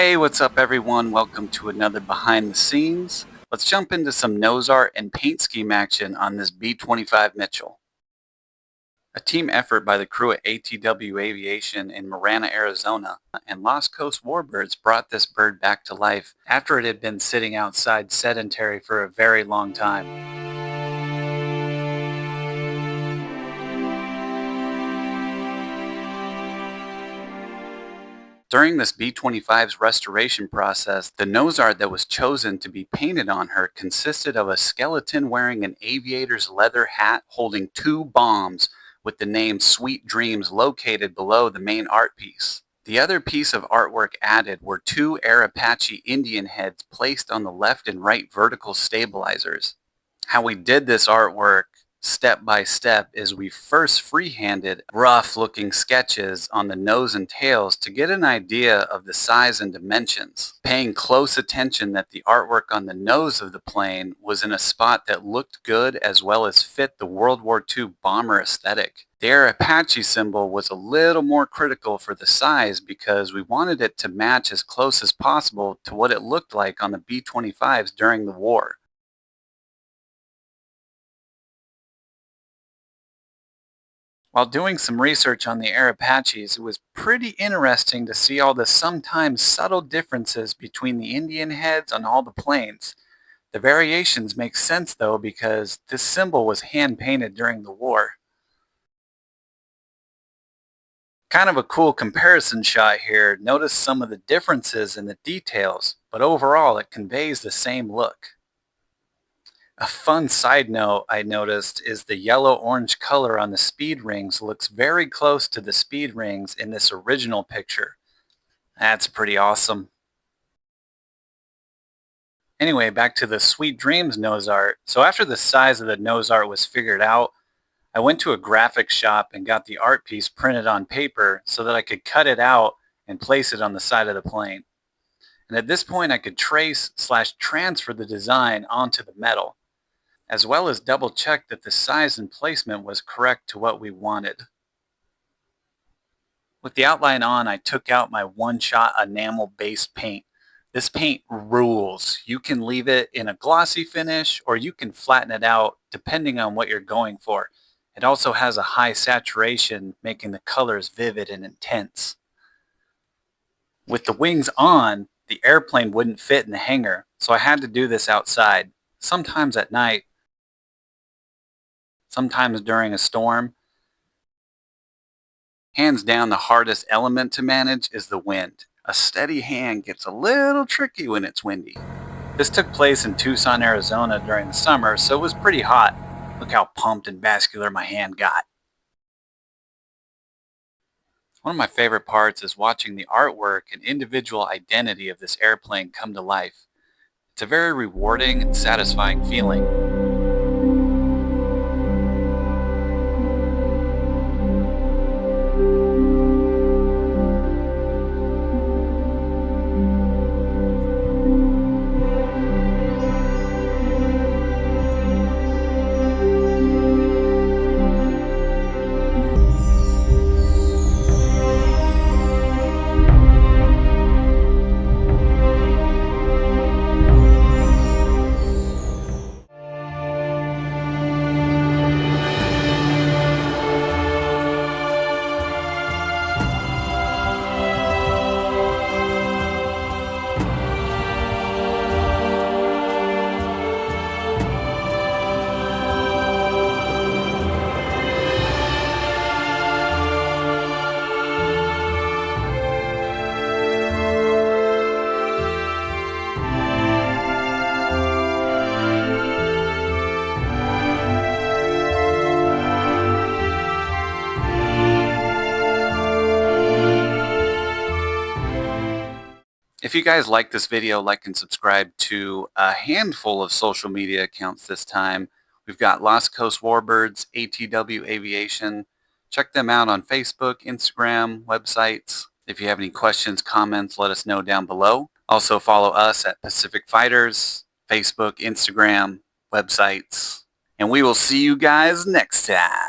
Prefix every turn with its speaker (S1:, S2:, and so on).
S1: Hey, what's up everyone? Welcome to another behind the scenes. Let's jump into some nose art and paint scheme action on this B-25 Mitchell. A team effort by the crew at ATW Aviation in Marana, Arizona, and Lost Coast Warbirds brought this bird back to life after it had been sitting outside sedentary for a very long time. During this B-25's restoration process, the nose art that was chosen to be painted on her consisted of a skeleton wearing an aviator's leather hat holding 2 bombs with the name Sweet Dreams located below the main art piece. The other piece of artwork added were 2 Air Apache Indian heads placed on the left and right vertical stabilizers. How we did this artwork step by step is we first freehanded rough looking sketches on the nose and tails to get an idea of the size and dimensions, paying close attention that the artwork on the nose of the plane was in a spot that looked good as well as fit the World War II bomber aesthetic. The Air Apache symbol was a little more critical for the size because we wanted it to match as close as possible to what it looked like on the B-25s during the war. While doing some research on the Air Apaches, it was pretty interesting to see all the sometimes subtle differences between the Indian heads on all the planes. The variations make sense though because this symbol was hand painted during the war. Kind of a cool comparison shot here. Notice some of the differences in the details, but overall it conveys the same look. A fun side note I noticed is the yellow-orange color on the speed rings looks very close to the speed rings in this original picture. That's pretty awesome. Anyway, back to the Sweet Dreams nose art. So after the size of the nose art was figured out, I went to a graphic shop and got the art piece printed on paper so that I could cut it out and place it on the side of the plane. And at this point I could trace/transfer the design onto the metal, as well as double check that the size and placement was correct to what we wanted. With the outline on, I took out my one-shot enamel-based paint. This paint rules. You can leave it in a glossy finish or you can flatten it out depending on what you're going for. It also has a high saturation, making the colors vivid and intense. With the wings on, the airplane wouldn't fit in the hangar, so I had to do this outside, sometimes at night, sometimes during a storm. Hands down, the hardest element to manage is the wind. A steady hand gets a little tricky when it's windy. This took place in Tucson, Arizona during the summer, so it was pretty hot. Look how pumped and vascular my hand got. One of my favorite parts is watching the artwork and individual identity of this airplane come to life. It's a very rewarding and satisfying feeling. If you guys like this video, like and subscribe to a handful of social media accounts this time. We've got Lost Coast Warbirds, ATW Aviation. Check them out on Facebook, Instagram, websites. If you have any questions, comments, let us know down below. Also follow us at Pacific Fighters, Facebook, Instagram, websites. And we will see you guys next time.